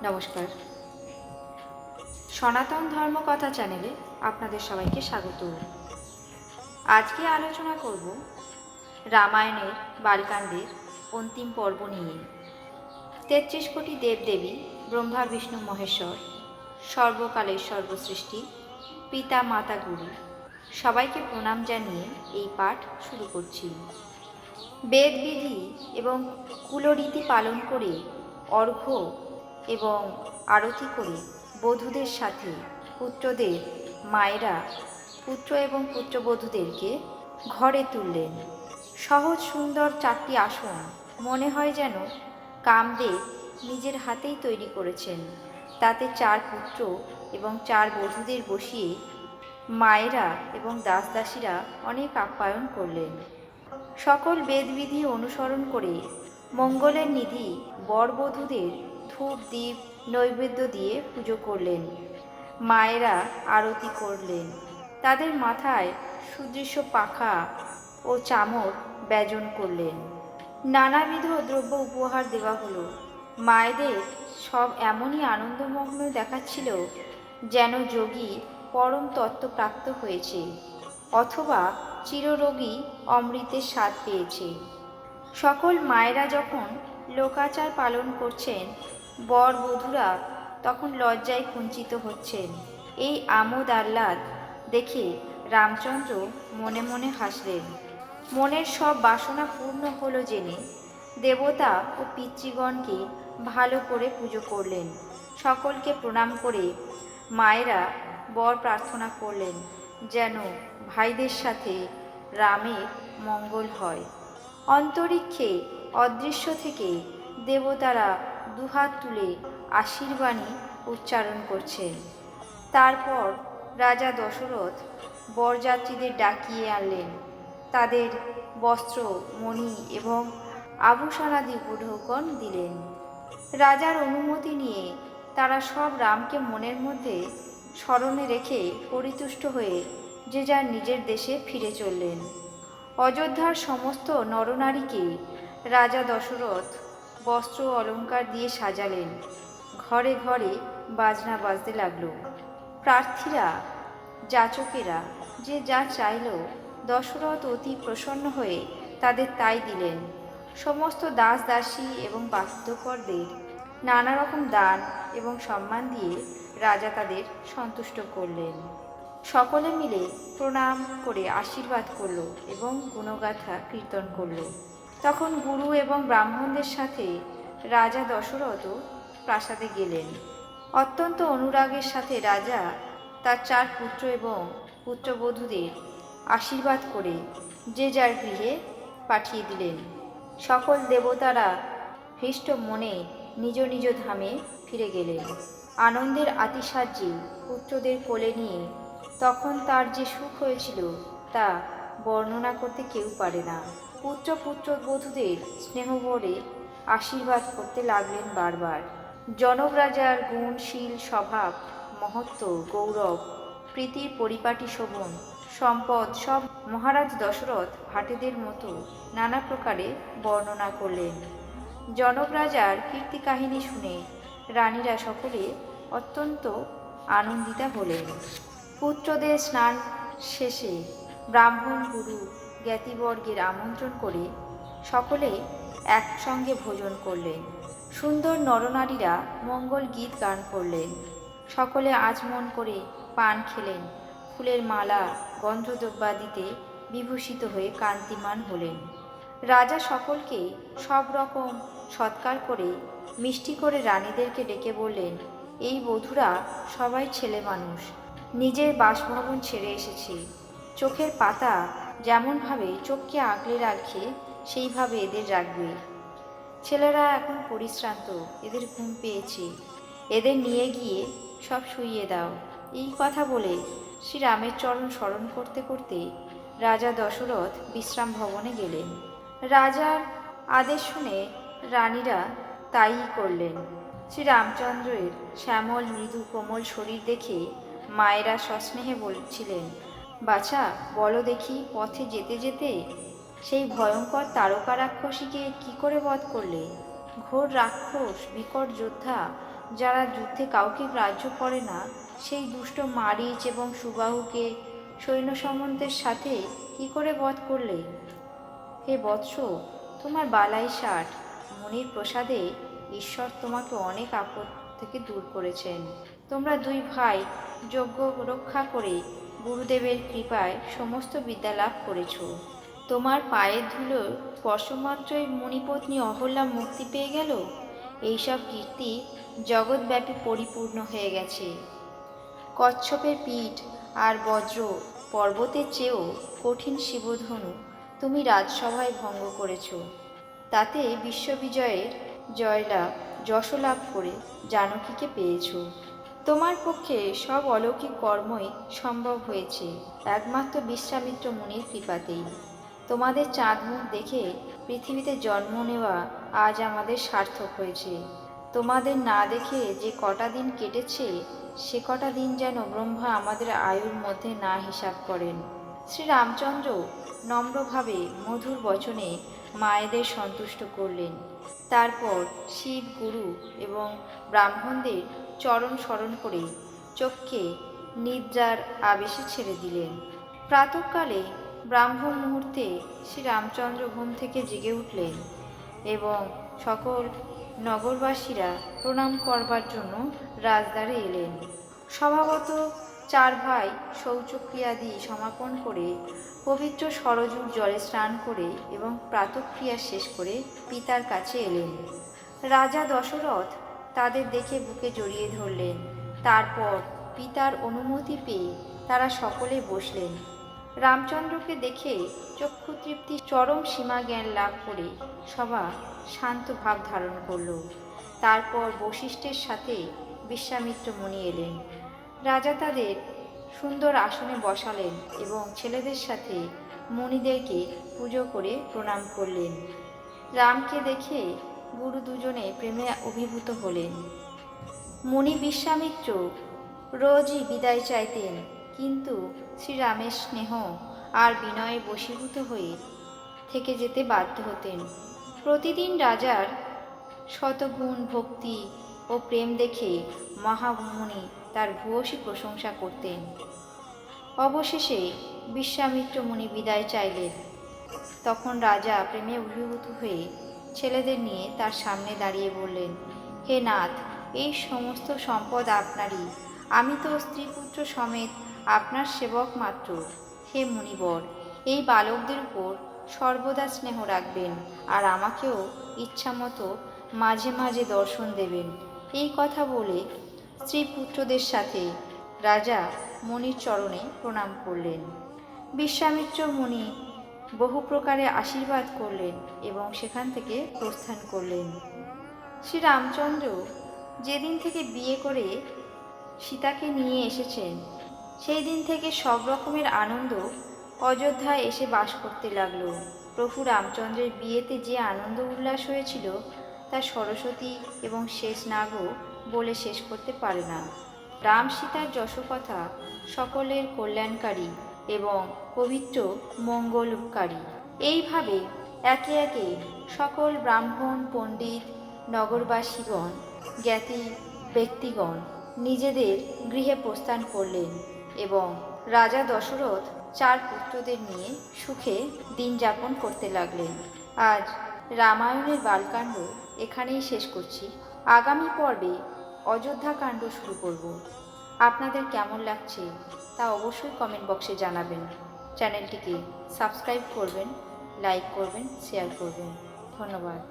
নমস্কার। সনাতন ধর্মকথা চ্যানেলে আপনাদের সবাইকে স্বাগত। আজকে আলোচনা করব রামায়ণের বালকাণ্ডের অন্তিম পর্ব নিয়ে। ৩৩ কোটি দেবদেবী, ব্রহ্মা বিষ্ণু মহেশ্বর, সর্বকালের সর্বসৃষ্টি, পিতা মাতা গুরু সবাইকে প্রণাম জানিয়ে এই পাঠ শুরু করছি। বেদবিধি এবং কুলরীতি পালন করে অর্ঘ্য এবং আরতি করে বধূদের সাথে পুত্রদের মায়েরা পুত্র এবং পুত্রবধূদেরকে ঘরে তুললেন। সহজ সুন্দর 4টি আসন, মনে হয় যেন কামদেব নিজের হাতেই তৈরি করেছেন। তাতে 4 পুত্র এবং 4 বধূদের বসিয়ে মায়েরা এবং দাসদাসীরা অনেক আপ্যায়ন করলেন। সকল বেদবিধি অনুসরণ করে মঙ্গলের নিধি বরবধূদের ধূপ দীপ নৈবেদ্য দিয়ে পুজো করলেন। মায়েরা আরতি করলেন। তাদের মাথায় সুদৃশ্য পাখা ও চামর ব্যজন করলেন। নানাবিধ দ্রব্য উপহার দেওয়া হলো। মায়েদের সব এমনই আনন্দমগ্ন দেখাচ্ছিল যেন যোগী পরম তত্ত্ব প্রাপ্ত হয়েছে অথবা চিররোগী অমৃতের স্বাদ পেয়েছে। সকল মায়েরা যখন লোকাচার পালন করছেন, বর বধূরা তখন লজ্জায় কুঞ্চিত হচ্ছেন। এই আমোদ আহ্লাদ দেখে রামচন্দ্র মনে মনে হাসলেন। মনের সব বাসনা পূর্ণ হলো জেনে দেবতা ও পিতৃগণকে ভালো করে পুজো করলেন। সকলকে প্রণাম করে মায়েরা বর প্রার্থনা করলেন যেন ভাইদের সাথে রামের মঙ্গল হয়। অন্তরিক্ষে অদৃশ্য থেকে দেবতারা দুহাত তুলে আশীর্বাণী উচ্চারণ করছেন। তারপর রাজা দশরথ বরযাত্রীদের ডাকিয়ে আনলেন। তাদের বস্ত্র মণি এবং আভূষণাদি উপঢৌকন দিলেন। রাজার অনুমতি নিয়ে তারা সব রামকে মনের মধ্যে স্মরণে রেখে পরিতুষ্ট হয়ে যে যার নিজের দেশে ফিরে চললেন। অযোধ্যার সমস্ত নরনারীকে রাজা দশরথ বস্ত্র অলঙ্কার দিয়ে সাজালেন। ঘরে ঘরে বাজনা বাজতে লাগল। প্রার্থীরা যাচকেরা যে যা চাইল দশরথ অতি প্রসন্ন হয়ে তাদের তাই দিলেন। সমস্ত দাস দাসী এবং বাদ্যকরদের নানা রকম দান এবং সম্মান দিয়ে রাজা তাদের সন্তুষ্ট করলেন। সকলে মিলে প্রণাম করে আশীর্বাদ করল এবং গুণগাথা কীর্তন করল। তখন গুরু এবং ব্রাহ্মণদের সাথে রাজা দশরথও প্রাসাদে গেলেন। অত্যন্ত অনুরাগের সাথে রাজা তার 4 পুত্র এবং পুত্রবধূদের আশীর্বাদ করে যে যার গৃহে পাঠিয়ে দিলেন। সকল দেবতারা হৃষ্ট মনে নিজ নিজ ধামে ফিরে গেলেন। আনন্দের আতিশয্যে পুত্রদের কোলে নিয়ে তখন তার যে সুখ হয়েছিল তা বর্ণনা করতে কেউ পারে না। পুত্রবধূদের স্নেহভরে আশীর্বাদ করতে লাগলেন বারবার। জনক রাজার গুণশীল স্বভাব, মহত্ব, গৌরব, প্রীতির পরিপাটি শোভন, সম্পদ সব মহারাজ দশরথ ভাটেদের মতো নানা প্রকারে বর্ণনা করলেন। জনক রাজার কীর্তি কাহিনী শুনে রানীরা সকলে অত্যন্ত আনন্দিতা হলেন। পুত্রদের স্নান শেষে ব্রাহ্মণ গুরু জ্ঞাতিবর্গের আমন্ত্রণ করে সকলে একসঙ্গে ভোজন করলেন। সুন্দর নরনারীরা মঙ্গল গীত গান করলেন। সকলে আচমন করে পান খেলেন। ফুলের মালা গন্ধদ্রব্যাদিতে বিভূষিত হয়ে কান্তিমান হলেন। রাজা সকলকে সব রকম সৎকার করে মিষ্টি করে রানীদেরকে ডেকে বললেন, এই বধূরা সবাই ছেলে মানুষ, নিজের বাসভবন ছেড়ে এসেছে। চোখের পাতা যেমনভাবে চোখকে আগলে রাখে সেইভাবে এদের রাখবে। ছেলেরা এখন পরিশ্রান্ত, এদের ঘুম পেয়েছে, এদের নিয়ে গিয়ে সব শুইয়ে দাও। এই কথা বলে শ্রীরামের চরণ স্মরণ করতে করতে রাজা দশরথ বিশ্রাম ভবনে গেলেন। রাজার আদেশ শুনে রানীরা তাই করলেন। শ্রীরামচন্দ্রের শ্যামল মৃদু কোমল শরীর দেখে মায়েরা সস্নেহে বলছিলেন, বাছা বলো দেখি, পথে যেতে যেতে সেই ভয়ঙ্কর তারকা রাক্ষসীকে কি করে বধ করলে? ঘোর রাক্ষস, বিকট যোদ্ধা, যারা যুদ্ধে কাউকে গ্রাহ্য করে না, সেই দুষ্ট মারীচ এবং সুবাহুকে সৈন্য সম্বন্ধের সাথে কি করে বধ করলে? হে বৎস, তোমার বালাই ষাট। মুনির প্রসাদে ঈশ্বর তোমাকে অনেক আপদ থেকে দূর করেছেন। তোমরা দুই ভাই যজ্ঞ রক্ষা করে গুরুদেবের কৃপায় সমস্ত বিদ্যা লাভ করেছ। তোমার পায়ের ধুলোর স্পর্শমাত্রই মুনিপত্নী অহল্যা মুক্তি পেয়ে গেল। এইসব কীর্তি জগৎব্যাপী পরিপূর্ণ হয়ে গেছে। কচ্ছপের পিঠ আর বজ্র পর্বতের চেয়েও কঠিন শিবধনু তুমি রাজসভায় ভঙ্গ করেছ। তাতে বিশ্ববিজয়ের জয়লাভ যশলাভ করে জানকীকে পেয়েছ। তোমার পক্ষে সব অলৌকিক কর্মই সম্ভব হয়েছে একমাত্র বিশ্বামিত্র মুনির কৃপাতেই। তোমাদের চাঁদ মুখ দেখে পৃথিবীতে জন্ম নেওয়া আজ আমাদের সার্থক হয়েছে। তোমাদের না দেখে যে কটা দিন কেটেছে, সে কটা দিন যেন ব্রহ্মা আমাদের আয়ুর মধ্যে না হিসাব করেন। শ্রীরামচন্দ্র নম্রভাবে মধুর বচনে মায়েদের সন্তুষ্ট করলেন। তারপর শিব, গুরু এবং ব্রাহ্মণদের চরণ স্মরণ করে চোখকে নিদ্রার আবেশে ছেড়ে দিলেন। প্রাতঃকালে ব্রাহ্ম মুহূর্তে শ্রীরামচন্দ্র ঘুম থেকে জেগে উঠলেন এবং সকল নগরবাসীরা প্রণাম করবার জন্য রাজদ্বারে এলেন। স্বভাবত চার ভাই শৌচক্রিয়াদি সমাপন করে পবিত্র সরযূর জলে স্নান করে এবং প্রাতঃক্রিয়া শেষ করে পিতার কাছে এলেন। রাজা দশরথ তাদের দেখে বুকে জড়িয়ে ধরলেন। তারপর পিতার অনুমতি পেয়ে তারা সকলে বসলেন। রামচন্দ্রকে দেখে চক্ষুতৃপ্তি চরম সীমা জ্ঞান লাভ করে সভা শান্ত ভাব ধারণ করল। তারপর বশিষ্ঠের সাথে বিশ্বামিত্র মুনি এলেন। রাজা তাদের সুন্দর আসনে বসালেন এবং ছেলেদের সাথে মুনিদেরকে পুজো করে প্রণাম করলেন। রামকে দেখে গুরু দুজনে প্রেমে অভিভূত হলেন। মুনি বিশ্বামিত্র রোজই বিদায় চাইতেন, কিন্তু শ্রীরামের স্নেহ আর বিনয়ে বশীভূত হয়ে থেকে যেতে বাধ্য হতেন। প্রতিদিন রাজার শতগুণ ভক্তি ও প্রেম দেখে মহামুনি তার ভূয়সী প্রশংসা করতেন। অবশেষে বিশ্বামিত্র মুনি বিদায় চাইলেন। তখন রাজা প্রেমে অভিভূত হয়ে ছেলেদের নিয়ে তার সামনে দাঁড়িয়ে বললেন, হে নাথ, এই সমস্ত সম্পদ আপনারই। আমি তো স্ত্রী পুত্র সমেত আপনার সেবক মাত্র। হে মুনিবর, এই বালকদের উপর সর্বদা স্নেহ রাখবেন আর আমাকেও ইচ্ছামতো মাঝে মাঝে দর্শন দেবেন। এই কথা বলে স্ত্রী পুত্রদের সাথে রাজা মুনির চরণে প্রণাম করলেন। বিশ্বামিত্র মুনি বহু প্রকারে আশীর্বাদ করলেন এবং সেখান থেকে প্রস্থান করলেন। শ্রীরামচন্দ্র যেদিন থেকে বিয়ে করে সীতাকে নিয়ে এসেছেন, সেই দিন থেকে সব রকমের আনন্দ অযোধ্যায় এসে বাস করতে লাগল। প্রভু রামচন্দ্রের বিয়েতে যে আনন্দ উল্লাস হয়েছিল তা সরস্বতী এবং শেষনাগও বলে শেষ করতে পারে না। রাম সীতার যশোকথা সকলের কল্যাণকারী এবং পবিত্র মঙ্গলকারী। এইভাবে একে একে সকল ব্রাহ্মণ, পণ্ডিত, নগরবাসীগণ, জ্ঞাতি ব্যক্তিগণ নিজেদের গৃহে প্রস্থান করলেন এবং রাজা দশরথ চার পুত্রদের নিয়ে সুখে দিন যাপন করতে লাগলেন। আজ রামায়ণের বালকাণ্ড এখানেই শেষ করছি। আগামী পর্বে অযোধ্যাকাণ্ড শুরু করব। আপনাদের কেমন লাগছে তা অবশ্যই কমেন্ট বক্সে জানাবেন। চ্যানেলটিকে সাবস্ক্রাইব করবেন, লাইক করবেন, শেয়ার করবেন। ধন্যবাদ।